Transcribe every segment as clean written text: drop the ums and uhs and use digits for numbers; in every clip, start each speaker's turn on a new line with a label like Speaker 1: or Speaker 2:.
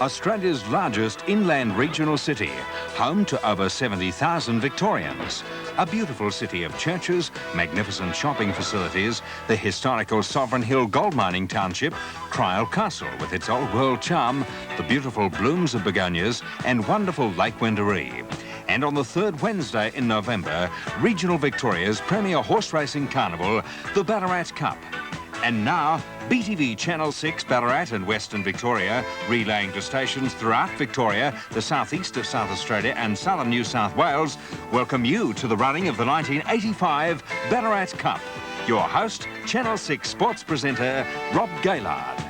Speaker 1: Australia's largest inland regional city, home to over 70,000 Victorians. A beautiful city of churches, magnificent shopping facilities, the historical Sovereign Hill gold mining township, Cryal Castle with its old world charm, the beautiful blooms of begonias and wonderful Lake Wendouree. And on the third Wednesday in November, regional Victoria's premier horse racing carnival, the Ballarat Cup. And now, BTV Channel 6 Ballarat and Western Victoria, relaying to stations throughout Victoria, the southeast of South Australia and southern New South Wales, welcome you to the running of the 1985 Ballarat Cup. Your host, Channel 6 sports presenter, Rob Gaylard.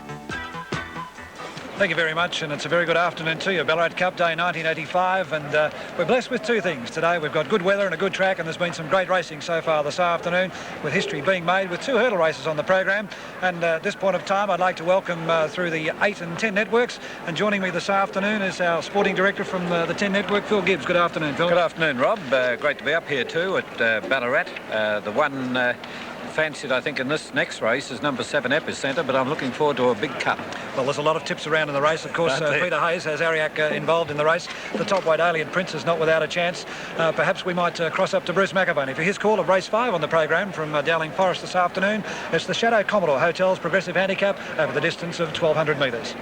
Speaker 2: Thank you very much, and it's a very good afternoon to you. Ballarat Cup Day 1985, and we're blessed with two things today. We've got good weather and a good track, and there's been some great racing so far this afternoon, with history being made with two hurdle races on the program. And at this point of time, I'd like to welcome through the 8 and 10 networks, and joining me this afternoon is our sporting director from the 10 network, Phil Gibbs. Good afternoon, Phil.
Speaker 3: Good afternoon, Rob. Great to be up here too at Ballarat. The one fancied, I think, in this next race is number 7 Epicenter, but I'm looking forward to a big cup.
Speaker 2: Well, there's a lot of tips around in the race. Of course, Peter Hayes has Ariak involved in the race. The top weight Alien Prince is not without a chance. Perhaps we might cross up to Bruce McAvaney for his call of race 5 on the program from Dowling Forest this afternoon. It's the Shadow Commodore Hotel's progressive handicap over the distance of 1,200 metres.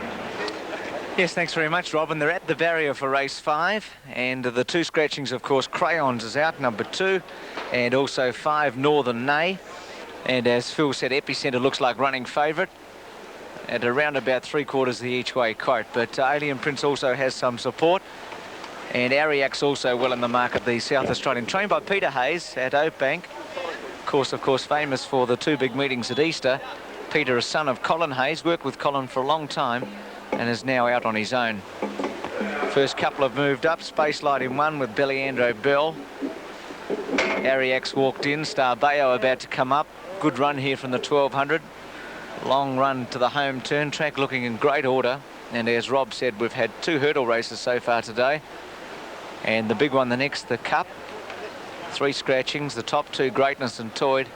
Speaker 4: Yes, thanks very much, Rob. And they're at the barrier for race 5. And the two scratchings, of course, Crayons is out, number 2, and also 5 Northern Nay. And as Phil said, Epicenter looks like running favourite at around about 3/4 the each way quote. But Alien Prince also has some support. And Ariak's also well in the market, the South Australian, trained by Peter Hayes at Oakbank. Of course, famous for the 2 big meetings at Easter. Peter, a son of Colin Hayes, worked with Colin for a long time and is now out on his own. First couple have moved up, Space Light in 1 with Belleandro Bell. Ariak's walked in, Star Bayo about to come up. Good run here from the 1200. Long run to the home turn, track looking in great order. And as Rob said, we've had 2 hurdle races so far today. And the big one, the next, the Cup. 3 scratchings, the top 2, Greatness and Toyd,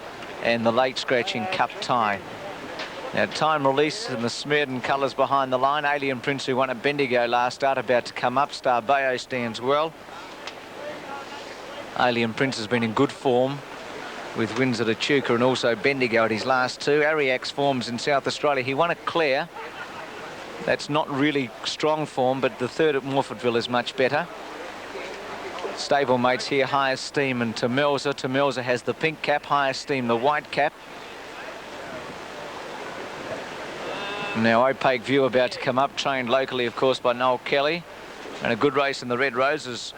Speaker 4: and the late scratching Cup Tie. Now, time release in the Smearden colours behind the line. Alien Prince, who won at Bendigo last start, about to come up. Star Bayo stands well. Alien Prince has been in good form with wins at Echuca and also Bendigo at his last 2. Ariak's forms in South Australia. He won at Clare. That's not really strong form, but the 3rd at Morfordville is much better. Stablemates here, Highest Steam and Tamelza. Tamelza has the pink cap, Highest Steam the white cap. Now Opaque View about to come up, trained locally, of course, by Noel Kelly. And a good race in the Red Roses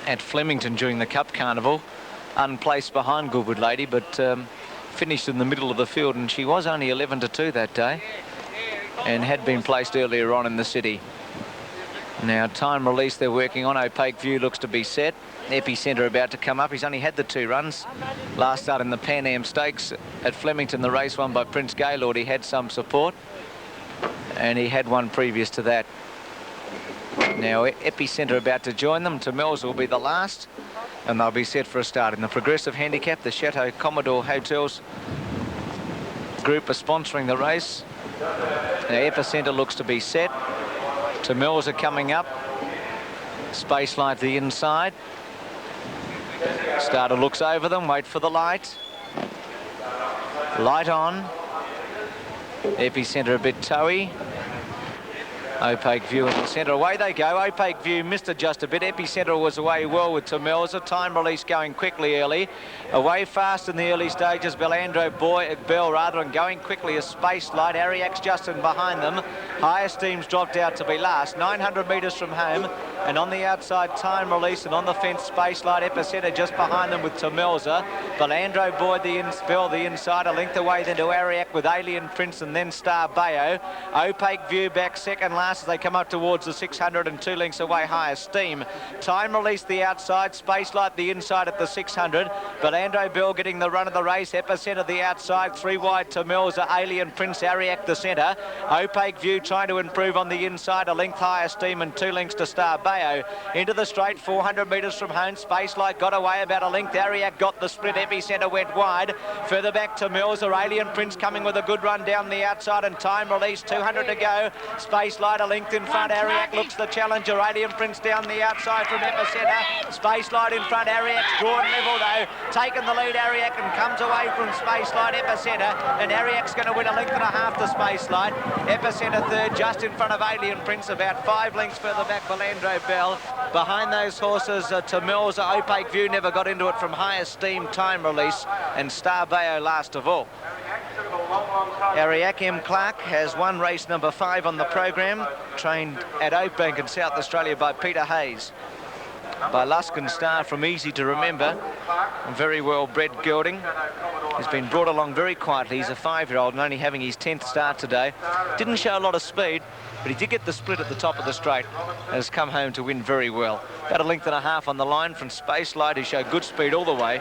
Speaker 4: at Flemington during the Cup Carnival. Unplaced behind Goodwood Lady, but finished in the middle of the field, and she was only 11-2 that day and had been placed earlier on in the city. Now, time release they're working on. Opaque View looks to be set. Epicenter about to come up. He's only had the 2 runs. Last start in the Pan Am Stakes at Flemington, the race won by Prince Gaylord. He had some support, and he had one previous to that. Now, Epicenter about to join them. Tamelza will be the last, and they'll be set for a start. In the progressive handicap, the Chateau Commodore Hotels group are sponsoring the race. Now, Epicenter looks to be set. Tamelza coming up. Space Light the inside. Starter looks over them, wait for the light. Light on. Epicenter a bit toey. Opaque View in the centre. Away they go. Opaque View missed it just a bit. Epicenter was away well with Tamelza. Time release going quickly early. Away fast in the early stages. Belleandro Bell and going quickly as Space Light. Ariak's just in behind them. Highest Steam's dropped out to be last. 900 metres from home. And on the outside, Time Release, and on the fence, Space Light. Epicenter just behind them with Tamelza. Belleandro Bell the inside, a length away then to Ariak with Alien Prince and then Star Bayo. Opaque View back second last as they come up towards the 600 and 2 lengths away, Highest Steam. Time Release the outside, Space Light the inside at the 600. Belleandro Bell getting the run of the race. Epicenter the outside, 3 wide Tamelza, Alien Prince, Ariak the centre. Opaque View trying to improve on the inside, a length Highest Steam and 2 lengths to Star Bayo. Bayo into the straight, 400 metres from home. Spacelight got away about a length. Ariak got the split. Epicenter went wide. Further back to Mills. Aurelian Prince coming with a good run down the outside, and time release, 200 to go. Spacelight a length in front. Ariak looks the challenge. Aurelian Prince down the outside from Epicenter. Spacelight in front. Ariak's drawn level though. Taken the lead, Ariak, and comes away from Spacelight. Epicenter, and Ariak's going to win a length and a half to Spacelight. Epicenter third, just in front of Alien Prince, about 5 lengths further back, Belandro Bell. Behind those horses, to Mills, Opaque View never got into it from High Esteem, Time Release, and Star Bayo last of all. Ariak M. Clark has won race number 5 on the program, trained at Oakbank in South Australia by Peter Hayes. By Luskin Star from Easy to Remember, a very well bred gelding. He's been brought along very quietly. He's a 5-year-old and only having his 10th start today. Didn't show a lot of speed, but he did get the split at the top of the straight and has come home to win very well. About a length and a half on the line from Spacelight, who showed good speed all the way,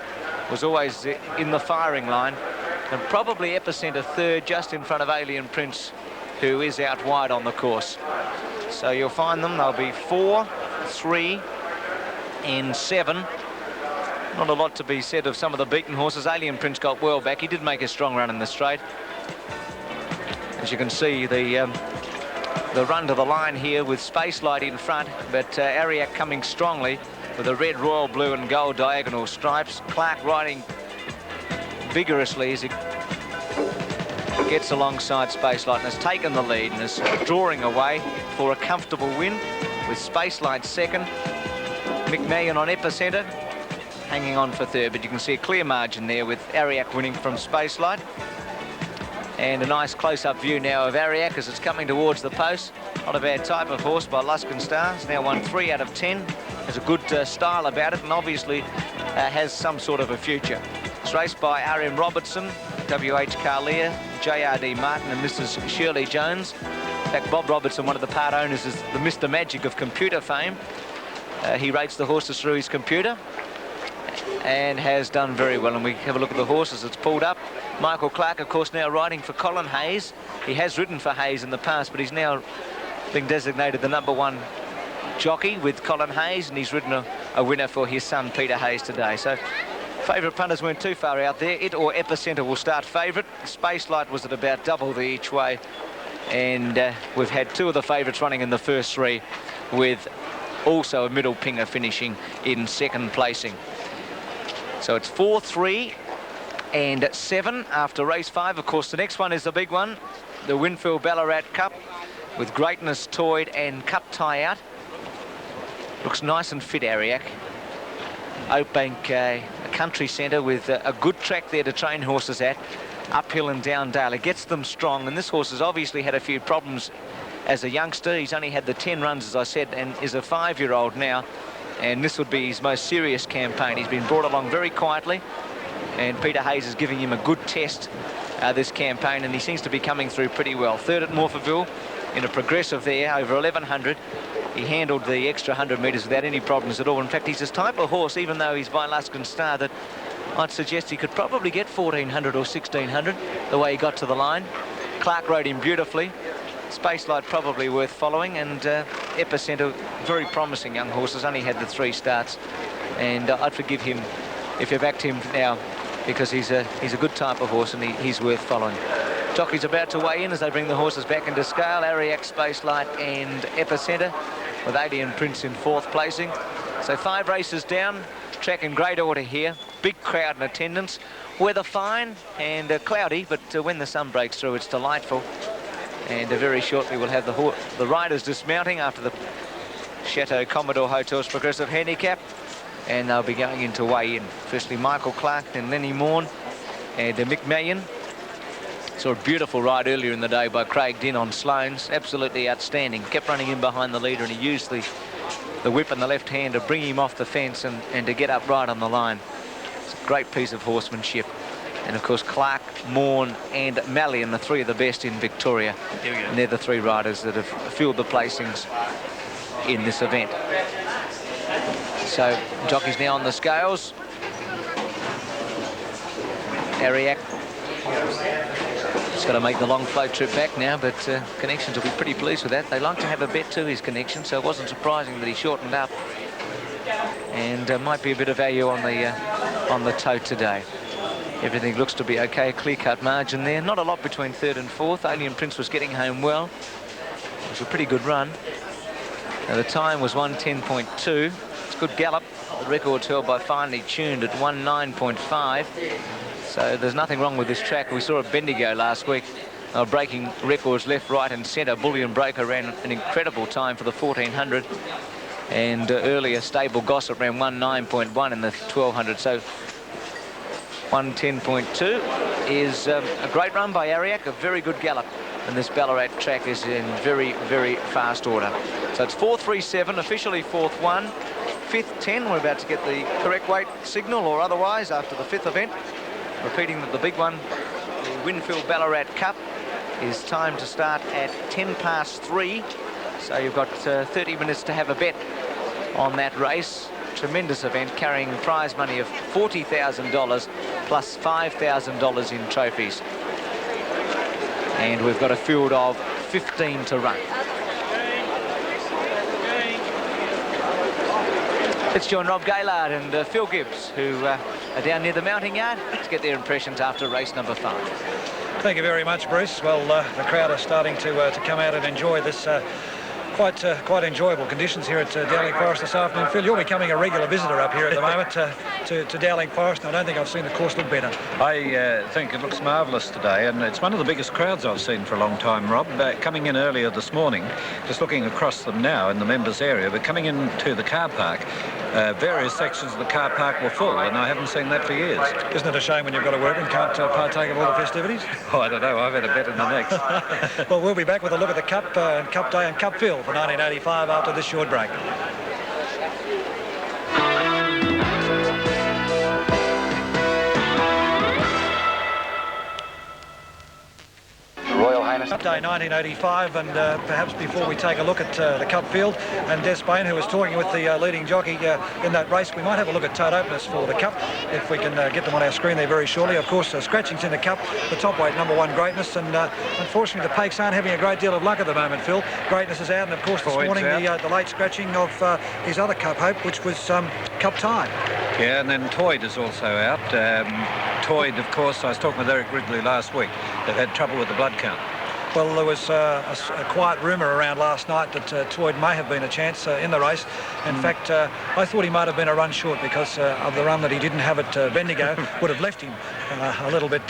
Speaker 4: was always in the firing line, and probably Epicenter third, just in front of Alien Prince, who is out wide on the course. So you'll find them, they'll be 4, 3 and 7. Not a lot to be said of some of the beaten horses. Alien Prince got well back. He did make a strong run in the straight. As you can see, the run to the line here with Spacelight in front, but Ariak coming strongly with the red, royal blue and gold diagonal stripes. Clark riding vigorously as he gets alongside Spacelight and has taken the lead and is drawing away for a comfortable win with Spacelight second. McMahon on Epicenter, hanging on for third, but you can see a clear margin there with Ariak winning from Spacelight. And a nice close-up view now of Ariak as it's coming towards the post. Not a bad type of horse by Luskin Star. It's now won 3 out of 10. Has a good style about it and obviously has some sort of a future. It's raced by R.M. Robertson, W.H. Carlier, J.R.D. Martin and Mrs. Shirley Jones. In fact, Bob Robertson, one of the part owners, is the Mr. Magic of computer fame. He rates the horses through his computer and has done very well. And we have a look at the horses it's pulled up. Michael Clark, of course, now riding for Colin Hayes. He has ridden for Hayes in the past, but he's now been designated the #1 jockey with Colin Hayes, and he's ridden a winner for his son, Peter Hayes, today. So favourite punters weren't too far out there. It or Epicenter will start favourite. Spacelight was at about double the each way. And we've had 2 of the favourites running in the first 3, with also a middle pinger finishing in second placing. So it's 4, 3 and 7 after race 5. Of course, the next one is the big one, the Winfield Ballarat Cup, with Greatness Toyed and Cup Tie out. Looks nice and fit, Ariak. Oakbank, a country centre with a good track there to train horses at, uphill and down dale. It gets them strong, and this horse has obviously had a few problems as a youngster. He's only had the 10 runs, as I said, and is a 5-year-old now, and this would be his most serious campaign. He's been brought along very quietly, and Peter Hayes is giving him a good test this campaign, and he seems to be coming through pretty well. Third at Morphettville in a progressive there, over 1100. He handled the extra 100 metres without any problems at all. In fact, he's this type of horse, even though he's by Luskin Star, that I'd suggest he could probably get 1400 or 1600 the way he got to the line. Clark rode him beautifully. Spacelight probably worth following, and Epicenter, very promising young horse, has only had the 3 starts, and I'd forgive him if you backed him now, because he's a good type of horse and he's worth following. Jockey's about to weigh in as they bring the horses back into scale. Ariak, Spacelight and Epicenter, with Alien Prince in 4th placing. So 5 races down, track in great order here. Big crowd in attendance. Weather fine and cloudy, but when the sun breaks through, it's delightful. And very shortly we'll have the riders dismounting after the Chateau Commodore Hotel's progressive handicap, and they'll be going into weigh in. Firstly Michael Clark, then Lenny Morn and Mick Mallion. Saw a beautiful ride earlier in the day by Craig Dinn on Sloane's, absolutely outstanding. Kept running in behind the leader, and he used the whip in the left hand to bring him off the fence and to get up right on the line. It's a great piece of horsemanship. And of course Clark, Morn and Mallion, the 3 of the best in Victoria. And they're the 3 riders that have filled the placings in this event. So jockey's now on the scales. Ariak He's got to make the long float trip back now, but Connections will be pretty pleased with that. They like to have a bet to his Connection, so it wasn't surprising that he shortened up. And might be a bit of value on the tote today. Everything looks to be okay, a clear-cut margin there. Not a lot between third and fourth. Alien Prince was getting home well. It was a pretty good run. Now, the time was 1:10.2. It's a good gallop. The record's held by Finely Tuned at 1:09.5. So there's nothing wrong with this track. We saw a Bendigo last week. Breaking records left, right and centre. Bullion Breaker ran an incredible time for the 1400. And earlier Stable Gossip ran 1:09.1 in the 1200. So 1:10.2 is a great run by Ariak, a very good gallop. And this Ballarat track is in very, very fast order. So it's 4:37, officially fourth one. Fifth 10, we're about to get the correct weight signal or otherwise after the fifth event. Repeating that the big one, the Winfield Ballarat Cup, is timed to start at 3:10. So you've got 30 minutes to have a bet on that race. Tremendous event carrying prize money of $40,000 plus $5,000 in trophies. And we've got a field of 15 to run. Let's join Rob Gaylard and Phil Gibbs, who are down near the mounting yard, to get their impressions after race number 5.
Speaker 2: Thank you very much, Bruce. Well, the crowd are starting to come out and enjoy this quite enjoyable conditions here at Dowling Forest this afternoon. Phil, you're becoming a regular visitor up here at the moment to Dowling Forest, and I don't think I've seen the course look better.
Speaker 3: I think it looks marvellous today, and it's one of the biggest crowds I've seen for a long time, Rob. Coming in earlier this morning, just looking across them now in the members area, but coming into the car park, various sections of the car park were full, and I haven't seen that for years.
Speaker 2: Isn't it a shame when you've got to work and can't partake of all the festivities?
Speaker 3: Oh, I don't know. I've had a bet in the next.
Speaker 2: Well, we'll be back with a look at the Cup and Cup Day and Cup Field for 1985 after this short break. Cup Day 1985, and perhaps before we take a look at the Cup Field and Des Payne, who was talking with the leading jockey in that race, we might have a look at tote openers for the Cup, if we can get them on our screen there very shortly. Of course, scratchings in the Cup, the top weight, number 1 Greatness, and unfortunately the Pakes aren't having a great deal of luck at the moment, Phil. Greatness is out, and of course this morning the late scratching of his other Cup Hope, which was Cup Time.
Speaker 3: Yeah, and then Toyd is also out. Toyd, of course, I was talking with Eric Ridley last week. They've had trouble with the blood count.
Speaker 2: Well, there was a quiet rumour around last night that Toyd may have been a chance in the race. In fact, I thought he might have been a run short because of the run that he didn't have at Bendigo would have left him a little bit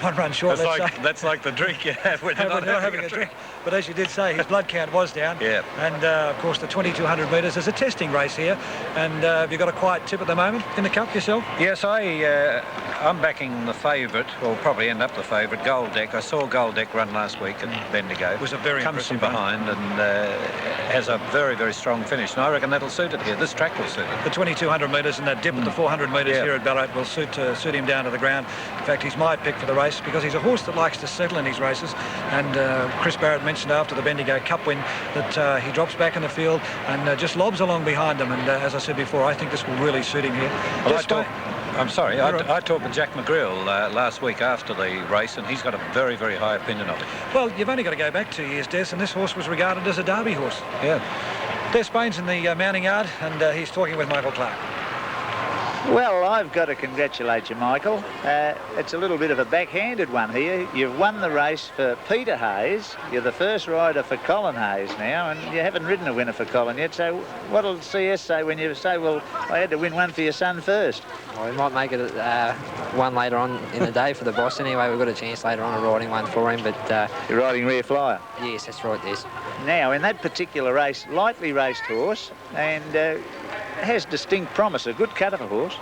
Speaker 2: one run short.
Speaker 3: That's like the drink you have when you're not having a drink.
Speaker 2: But as you did say, his blood count was down.
Speaker 3: Yeah.
Speaker 2: And, of course, the 2,200 metres is a testing race here. And have you got a quiet tip at the moment in the Cup yourself?
Speaker 3: Yes, I'm backing the favourite, or probably end up the favourite, Gold Deck. I saw Gold Deck run last week at Bendigo.
Speaker 2: It was a very
Speaker 3: Comes from
Speaker 2: impressive
Speaker 3: behind and has a very, very strong finish. And I reckon that'll suit it here. This track will suit it.
Speaker 2: The 2,200 metres and that dip at the 400 metres here at Ballarat will suit him down to the ground. In fact, he's my pick for the race because he's a horse that likes to settle in his races. And Chris Barrett mentioned after the Bendigo Cup win that he drops back in the field and just lobs along behind them. And as I said before, I think this will really suit him here.
Speaker 3: Well, I'm sorry, I talked with Jack McGrill last week after the race, and he's got a very, very high opinion of it.
Speaker 2: Well, you've only got to go back 2 years, Des, and this horse was regarded as a Derby horse.
Speaker 3: Yeah.
Speaker 2: Des Payne's in the mounting yard, and he's talking with Michael Clark.
Speaker 5: Well, I've got to congratulate you, Michael. It's a little bit of a backhanded one here. You've won the race for Peter Hayes. You're the first rider for Colin Hayes now, and you haven't ridden a winner for Colin yet. So what'll CS say when you say, well, I had to win one for your son first?
Speaker 6: Well, we might make it one later on in the day for the boss anyway. We've got a chance later on of riding one for him, but...
Speaker 5: You're riding Rear Flyer?
Speaker 6: Yes, that's right, Des.
Speaker 5: Now, in that particular race, lightly raced horse, and... has distinct promise, a good cut of a horse.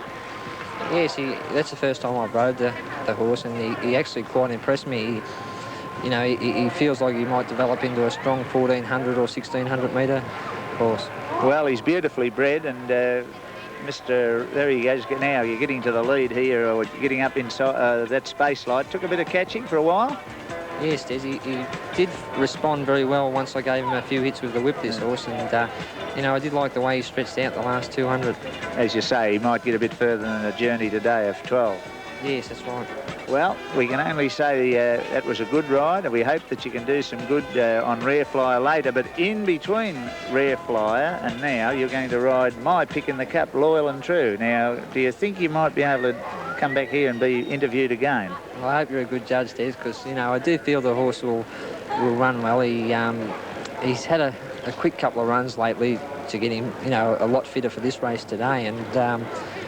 Speaker 6: Yes, that's the first time I've rode the horse, and he actually quite impressed me. He feels like he might develop into a strong 1,400 or 1,600 metre horse.
Speaker 5: Well, he's beautifully bred, and there he goes. Now you're getting to the lead here, or getting up inside that space light. Took a bit of catching for a while.
Speaker 6: Yes, Des, he did respond very well once I gave him a few hits with the whip, this horse, and I did like the way he stretched out the last 200.
Speaker 5: As you say, he might get a bit further than a journey today of 12.
Speaker 6: Yes, that's right.
Speaker 5: Well, we can only say that was a good ride, and we hope that you can do some good on Rare Flyer later. But in between Rare Flyer and now, you're going to ride my pick in the Cup, Loyal and True. Now, do you think you might be able to come back here and be interviewed again?
Speaker 6: Well, I hope you're a good judge, Des, because, you know, I do feel the horse will run well. He's had a quick couple of runs lately to get him, you know, a lot fitter for this race today, and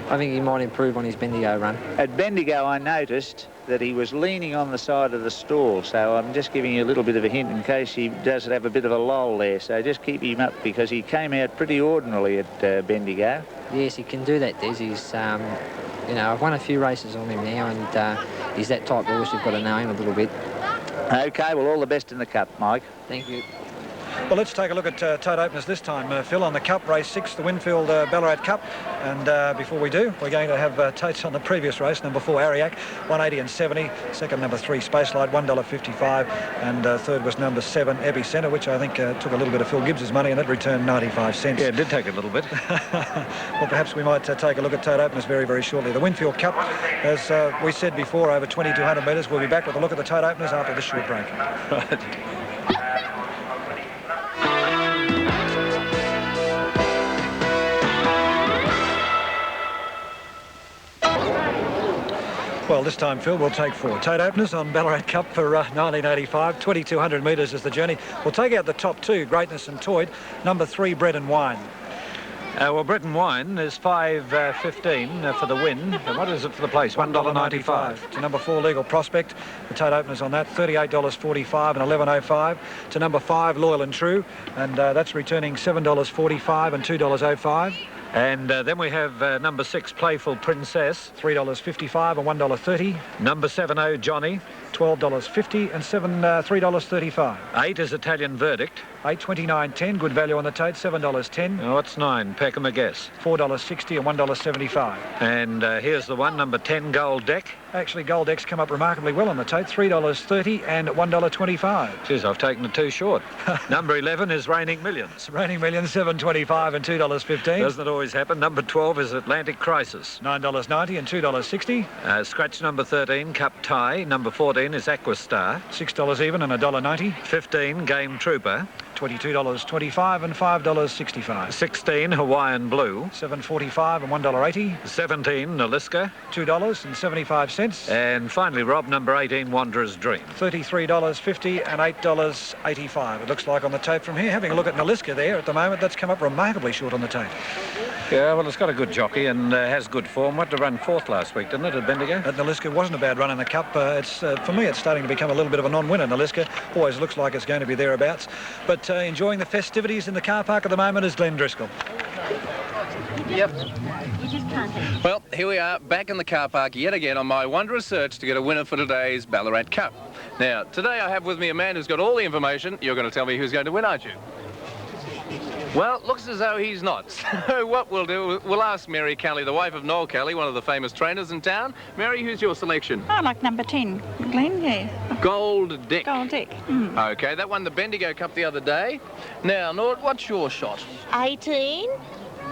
Speaker 6: I think he might improve on his Bendigo run.
Speaker 5: At Bendigo, I noticed that he was leaning on the side of the stall, so I'm just giving you a little bit of a hint in case he does have a bit of a lull there. So just keep him up, because he came out pretty ordinarily at Bendigo.
Speaker 6: Yes, he can do that, Des. He's, you know, I've won a few races on him now, and he's that type of horse. You've got to know him a little bit.
Speaker 5: OK, well, all the best in the Cup, Mike.
Speaker 6: Thank you.
Speaker 2: Well, let's take a look at tote openers this time, Phil, on the Cup, race 6, the Winfield Ballarat Cup. And before we do, we're going to have totes on the previous race. Number 4, Ariak, 180 and 70. Second, number 3, Spacelight, $1.55. And third was number 7, Epicenter, which I think took a little bit of Phil Gibbs's money, and that returned 95 cents.
Speaker 3: Yeah, it did take a little bit.
Speaker 2: Well, perhaps we might take a look at tote openers very, very shortly. The Winfield Cup, as we said before, over 2,200 metres. We'll be back with a look at the tote openers after this short break.
Speaker 3: Right.
Speaker 2: Well, this time, Phil, we'll take 4 tote openers on Ballarat Cup for 1985. 2,200 metres is the journey. We'll take out the top 2, Greatness and Toyd. Number 3, Bread and Wine.
Speaker 3: Well, Bread and Wine is $5.15 for the win. And what is it for the place? $1.95.
Speaker 2: To number 4, Legal Prospect. The tote openers on that, $38.45 and $11.05. To number 5, Loyal and True. And that's returning $7.45 and $2.05.
Speaker 3: And then we have number 6, Playful Princess,
Speaker 2: $3.55 and $1.30.
Speaker 3: Number 7, Johnny,
Speaker 2: $12.50 and $3.35.
Speaker 3: 8 is Italian Verdict.
Speaker 2: $8.29.10, good value on the tote, $7.10.
Speaker 3: Oh, what's 9? Peckham a guess.
Speaker 2: $4.60 and $1.75.
Speaker 3: And here's the one, number 10, Gold Deck.
Speaker 2: Actually, Gold Deck's come up remarkably well on the tote, $3.30 and $1.25.
Speaker 3: Jeez, I've taken it too short. Number 11 is Raining Millions.
Speaker 2: Raining Millions, $7.25 and $2.15.
Speaker 3: Doesn't it always happen? Number 12 is Atlantic Crisis.
Speaker 2: $9.90 and $2.60.
Speaker 3: Scratch number 13, Cup Tie. Number 14 is Aquastar.
Speaker 2: $6 even and $1.90.
Speaker 3: 15, Game Trooper.
Speaker 2: $22.25 and $5.65.
Speaker 3: 16, Hawaiian Blue.
Speaker 2: $7.45 and $1.80. 17,
Speaker 3: Naliska.
Speaker 2: $2.75.
Speaker 3: And finally, Rob, number 18, Wanderer's Dream.
Speaker 2: $33.50 and $8.85. It looks like on the tape from here. Having a look at Naliska there at the moment, that's come up remarkably short on the tape.
Speaker 3: Yeah, well, it's got a good jockey and has good form. Went to run 4th last week, didn't it, at Bendigo?
Speaker 2: At Naliska, wasn't a bad run in the Cup. For me, it's starting to become a little bit of a non-winner, Naliska. Always looks like it's going to be thereabouts. But enjoying the festivities in the car park at the moment is Glenn Driscoll.
Speaker 7: Yep. Well, here we are back in the car park yet again on my wondrous search to get a winner for today's Ballarat Cup. Now, today I have with me a man who's got all the information. You're going to tell me who's going to win, aren't you? Well, looks as though he's not. So what we'll do, we'll ask Mary Kelly, the wife of Noel Kelly, one of the famous trainers in town. Mary, who's your selection?
Speaker 8: I like number 10, Glenn, yeah.
Speaker 7: Gold Deck.
Speaker 8: Gold Deck.
Speaker 7: OK, that won the Bendigo Cup the other day. Now, Nord, what's your shot?
Speaker 9: 18,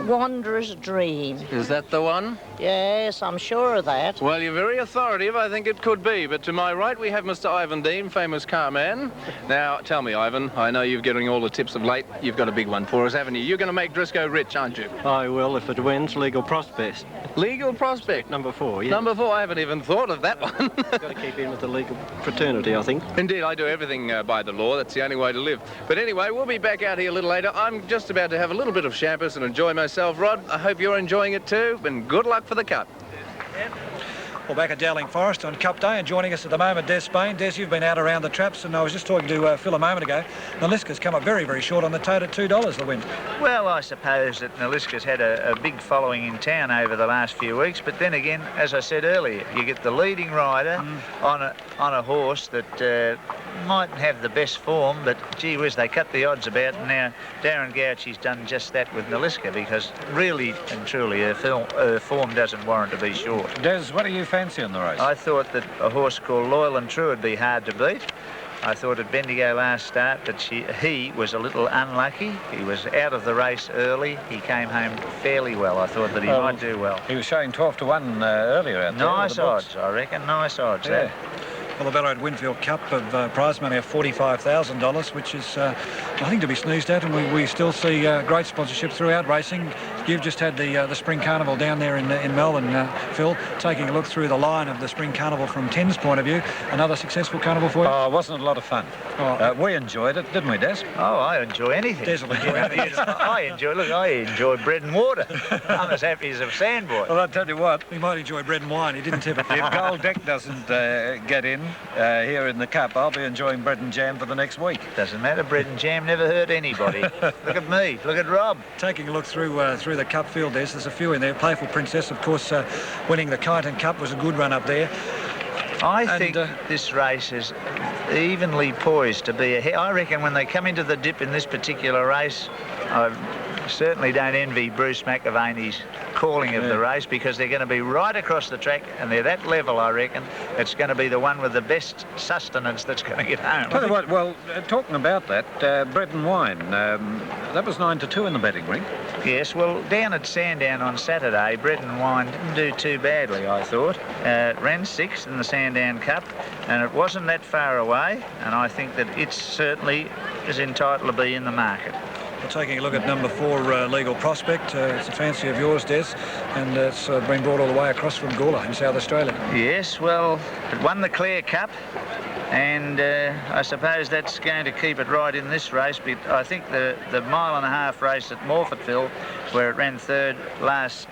Speaker 9: Wanderer's Dream.
Speaker 7: Is that the one?
Speaker 9: Yes, I'm sure of that.
Speaker 7: Well, you're very authoritative. I think it could be. But to my right, we have Mr. Ivan Dean, famous car man. Now, tell me, Ivan, I know you're getting all the tips of late. You've got a big one for us, haven't you? You're going to make Driscoll rich, aren't you?
Speaker 10: I will if it wins. Legal Prospect.
Speaker 7: Legal Prospect?
Speaker 10: Number 4, yeah.
Speaker 7: Number 4, I haven't even thought of that one.
Speaker 10: Got to keep in with the legal fraternity, I think.
Speaker 7: Indeed, I do everything by the law. That's the only way to live. But anyway, we'll be back out here a little later. I'm just about to have a little bit of champus and enjoy myself. Rod, I hope you're enjoying it too, and good luck for the Cup.
Speaker 2: Well, back at Dowling Forest on Cup Day, and joining us at the moment, Des Spain. Des, you've been out around the traps, and I was just talking to Phil a moment ago. Naliska's come up very, very short on the tote at $2 the win.
Speaker 5: Well, I suppose that Naliska's had a big following in town over the last few weeks, but then again, as I said earlier, you get the leading rider on a horse that mightn't have the best form, but gee whiz, they cut the odds about, and now Darren Gouchy's done just that with Naliska, because really and truly her form doesn't warrant to be short.
Speaker 3: Des, what do you fancy on the race?
Speaker 5: I thought that a horse called Loyal and True would be hard to beat. I thought at Bendigo last start that he was a little unlucky. He was out of the race early. He came home fairly well. I thought that he might do well.
Speaker 3: He was showing 12 to 1 earlier out there.
Speaker 5: Nice odds, I reckon. Nice odds,
Speaker 2: yeah. Well, the Ballarat Winfield Cup of prize money of $45,000, which is nothing to be sneezed at, and we still see great sponsorship throughout racing. You've just had the Spring Carnival down there in Melbourne, Phil, taking a look through the line of the Spring Carnival from Ten's point of view. Another successful carnival for you?
Speaker 3: Oh, wasn't it a lot of fun? Oh. We enjoyed it, didn't we, Des?
Speaker 5: Oh, I enjoy anything.
Speaker 2: Des will enjoy anything.
Speaker 5: I enjoy bread and water. I'm as happy as a sandboy.
Speaker 2: Well, I'll tell you what, he might enjoy bread and wine. He didn't tip it.
Speaker 3: If Gold Deck doesn't get in here in the Cup, I'll be enjoying bread and jam for the next week.
Speaker 5: Doesn't matter, bread and jam never hurt anybody. Look at me, look at Rob.
Speaker 2: Taking a look through the Cup field, there's a few in there. Playful Princess, of course, winning the Kyneton Cup was a good run up there.
Speaker 5: I think this race is evenly poised to be ahead. I reckon when they come into the dip in this particular race, I certainly don't envy Bruce McAvaney's calling of the race, because they're going to be right across the track and they're that level. I reckon it's going to be the one with the best sustenance that's going to get home.
Speaker 3: Tell you what, well, talking about that, bread and wine, that was 9 to 2 in the betting ring.
Speaker 5: Yes, well, down at Sandown on Saturday, bread and wine didn't do too badly, I thought. It ran 6th in the Sandown Cup, and it wasn't that far away, and I think that it certainly is entitled to be in the market.
Speaker 2: We're taking a look at number 4, Legal Prospect. It's a fancy of yours, Des, and it's been brought all the way across from Gawler in South Australia.
Speaker 5: Yes, well, it won the Clare Cup, and I suppose that's going to keep it right in this race. But I think the 1.5 mile race at Morphettville, where it ran 3rd last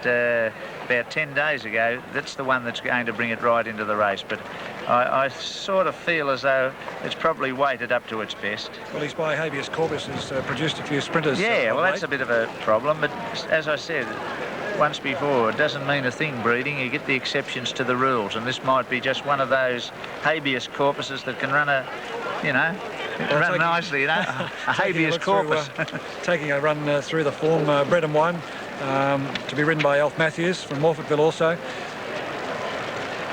Speaker 5: about 10 days ago, that's the one that's going to bring it right into the race. But I sort of feel as though it's probably weighted up to its best.
Speaker 2: Well, his by habeas corpus has produced a few sprinters.
Speaker 5: Yeah, well, that's a bit of a problem. But as I said once before, it doesn't mean a thing breeding. You get the exceptions to the rules, and this might be just one of those habeas corpuses that can run run nicely, a habeas corpus.
Speaker 2: Taking a run through the form, bread and wine, to be ridden by Alf Matthews from Morphettville also.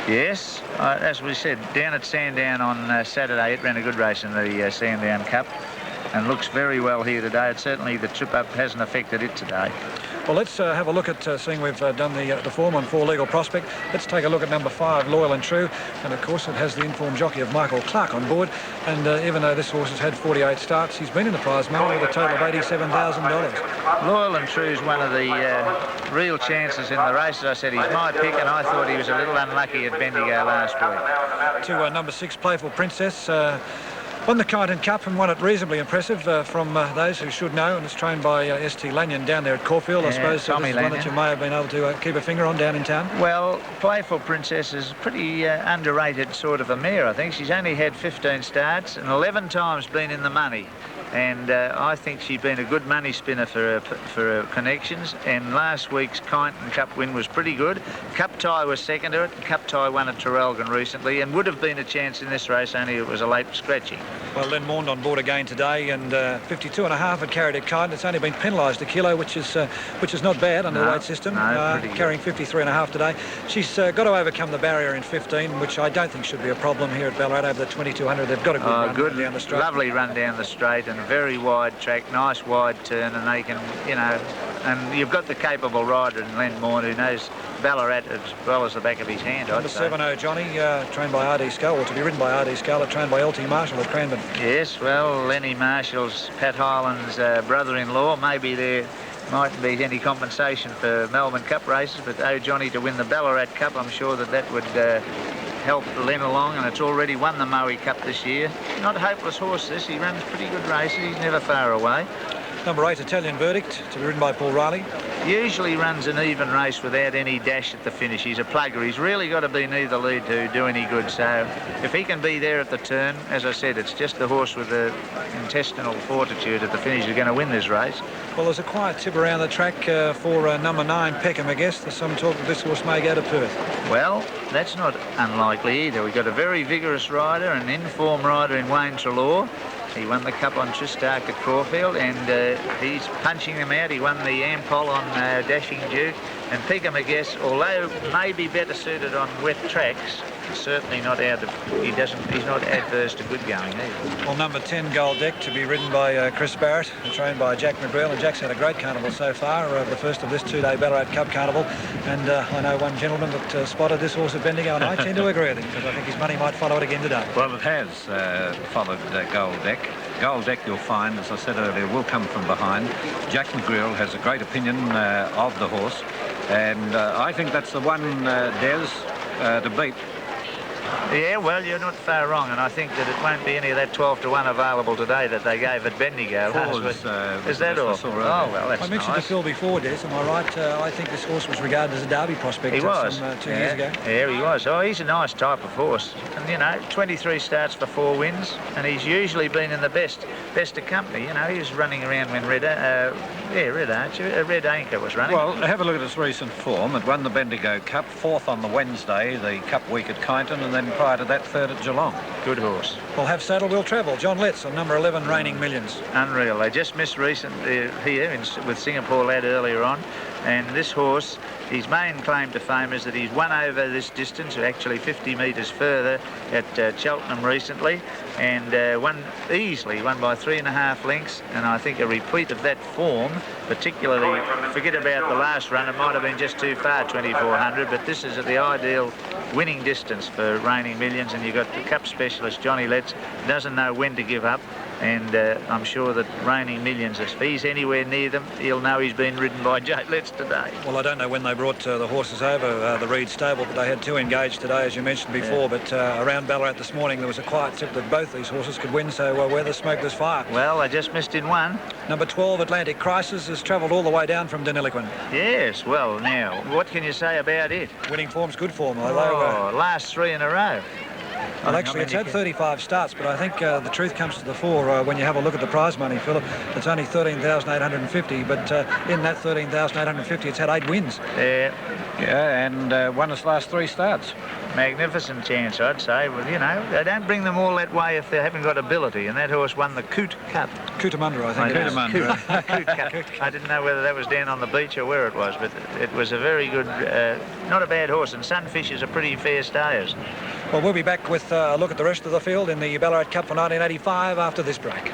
Speaker 5: Yes, as we said, down at Sandown on Saturday, it ran a good race in the Sandown Cup and looks very well here today. Certainly the trip up hasn't affected it today.
Speaker 2: Well, let's have a look at, seeing we've done the form on 4 Legal Prospect, let's take a look at number 5, Loyal and True. And, of course, it has the informed jockey of Michael Clark on board. And even though this horse has had 48 starts, he's been in the prize money with a total of $87,000.
Speaker 5: Loyal and True is one of the real chances in the race. As I said, he's my pick, and I thought he was a little unlucky at Bendigo last week.
Speaker 2: To number 6, Playful Princess. Won the Kyneton Cup and won it reasonably impressive from those who should know, and it's trained by S.T. Lanyon down there at Caulfield. I suppose this is one that you may have been able to keep a finger on down in town.
Speaker 5: Well, Playful Princess is pretty underrated sort of a mare, I think. She's only had 15 starts and 11 times been in the money. And I think she's been a good money spinner for her connections. And last week's Kyneton Cup win was pretty good. Cup tie was second to it. Cup tie won at Traralgon recently and would have been a chance in this race, only it was a late scratching.
Speaker 2: Well, Len Maund on board again today, and 52.5 had carried at Kyneton. It's only been penalised a kilo, which is not bad under the weight system. Carrying 53.5 today. She's got to overcome the barrier in 15, which I don't think should be a problem here at Ballarat over the 2200. They've got a good run down the straight.
Speaker 5: Lovely run down the straight, and very wide track, nice wide turn, and they can, and you've got the capable rider in Len Maund who knows Ballarat as well as the back of his hand.
Speaker 2: Number 7, Johnny, trained by R.D. Scull, or to be ridden by R.D. Scull, trained by L.T. Marshall at Cranbourne.
Speaker 5: Yes, well, Lenny Marshall's, Pat Hyland's brother-in-law. Maybe there mightn't be any compensation for Melbourne Cup races, but Johnny to win the Ballarat Cup, I'm sure that would help Len along, and it's already won the Moe Cup this year. Not a hopeless horse, this. He runs pretty good races. He's never far away.
Speaker 2: Number 8, Italian Verdict, to be ridden by Paul Riley.
Speaker 5: Usually runs an even race without any dash at the finish. He's a plugger. He's really got to be near the lead to do any good. So if he can be there at the turn, as I said, it's just the horse with the intestinal fortitude at the finish is going to win this race.
Speaker 2: Well, there's a quiet tip around the track for number 9, Peckham, I guess. There's some talk that this horse may go to Perth.
Speaker 5: Well, that's not unlikely either. We've got a very vigorous rider, an in-form rider in Wayne Trelaw. He won the Cup on Tristark at Caulfield, and he's punching them out. He won the Ampol on Dashing Duke. And Peckham, I guess, although maybe better suited on wet tracks, He's certainly not out of. He's not adverse to good going either.
Speaker 2: Well, number 10, Gold Deck, to be ridden by Chris Barrett, and trained by Jack McGreal. And Jack's had a great carnival so far, the first of this two-day Ballarat Cup carnival. And I know one gentleman that spotted this horse at Bendigo, and I tend to agree with him because I think his money might follow it again today.
Speaker 3: Well, it has followed Gold Deck. Gold Deck, you'll find, as I said earlier, will come from behind. Jack McGreal has a great opinion of the horse, and I think that's the one, Des, to beat.
Speaker 5: Yeah, well, you're not far wrong, and I think that it won't be any of that 12-1 available today that they gave at Bendigo. Is that all? Oh, well, that's
Speaker 2: I mentioned
Speaker 5: nice.
Speaker 2: to Phil before, Des, am I right? I think this horse was regarded as a Derby prospect.
Speaker 5: He was.
Speaker 2: 2 years ago.
Speaker 5: Yeah, he was. Oh, he's a nice type of horse. And, you know, 23 starts for 4 wins, and he's usually been in the best of company. You know, he was running around when Red Anchor was running.
Speaker 3: Well, have a look at his recent form. It won the Bendigo Cup, 4th on the Wednesday, the Cup week at Kyneton, and then prior to that, 3rd at Geelong.
Speaker 5: Good horse.
Speaker 2: We'll have Saddle Will Travel. John Letts on number 11, Reigning Millions.
Speaker 5: Unreal. They just missed recently here with Singapore Lad earlier on. And this horse, his main claim to fame is that he's won over this distance, actually 50 metres further at Cheltenham recently, and won easily, won by 3.5 lengths. And I think a repeat of that form, particularly, forget about the last run, it might have been just too far, 2400, but this is at the ideal winning distance for Reigning Millions. And you've got the Cup specialist, Johnny Letts, doesn't know when to give up. And I'm sure that Reigning Millions, if he's anywhere near them, he'll know he's been ridden by Jake Letts today.
Speaker 2: Well, I don't know when they brought the horses over the Reed stable, but they had 2 engaged today, as you mentioned before. Yeah. But around Ballarat this morning, there was a quiet tip that both these horses could win, so where there's smoke, there's fire.
Speaker 5: Well, they just missed in one.
Speaker 2: Number 12, Atlantic Crisis, has travelled all the way down from Deniliquin.
Speaker 5: Yes, well, now, what can you say about it?
Speaker 2: Winning form's good form.
Speaker 5: Last 3 in a row.
Speaker 2: Well, actually, it's had 35 starts, but I think the truth comes to the fore when you have a look at the prize money, Philip. It's only 13,850, but in that 13,850, it's had 8 wins.
Speaker 5: Yeah,
Speaker 3: and won its last 3 starts.
Speaker 5: Magnificent chance, I'd say. Well, you know, they don't bring them all that way if they haven't got ability, and that horse won the Coot Cup.
Speaker 2: Cootamundra, I think.
Speaker 5: Cootamundra. Coot Cup. I didn't know whether that was down on the beach or where it was, but it was a very good, not a bad horse, and Sunfish is a pretty fair stayers.
Speaker 2: Well, we'll be back with a look at the rest of the field in the Ballarat Cup for 1985 after this break.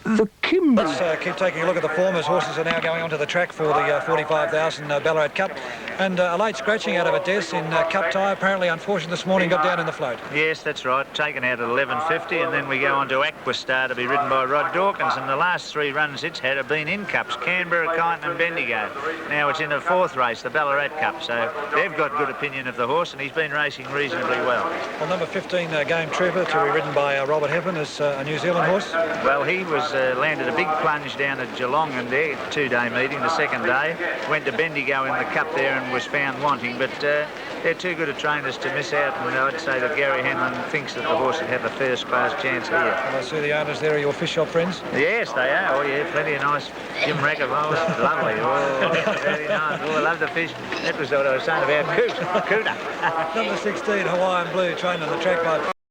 Speaker 11: The Kimberley.
Speaker 2: Let's keep taking a look at the form as horses are now going onto the track for the 45,000 Ballarat Cup. And a late scratching out of it, Des, in Cup tie. Apparently, unfortunately, this morning got down in the float.
Speaker 5: Yes, that's right. Taken out at 11.50, and then we go on to Aquastar to be ridden by Rod Dawkins. And the last 3 runs it's had have been in Cups, Canberra, Kyneton and Bendigo. Now it's in the 4th race, the Ballarat Cup. So they've got good opinion of the horse, and he's been racing reasonably well.
Speaker 2: Well, number 15, Game Trooper, to be ridden by Robert Heffernan, is a New Zealand horse.
Speaker 5: Well, he was landed a big plunge down at Geelong in their 2-day meeting, the second day. Went to Bendigo in the Cup there and was found wanting, but they're too good a trainers to miss out, and I'd say that Gary Hanlon thinks that the horse would have a first-class chance here.
Speaker 2: Well, I see the owners there are your fish shop friends.
Speaker 5: Yes, they are. Oh, yeah, plenty of nice Jim Rackett. Oh, lovely. Oh, very nice. Oh, I love the fish. That was what I was saying about Cooter.
Speaker 2: Number 16, Hawaiian Blue, trained on the track by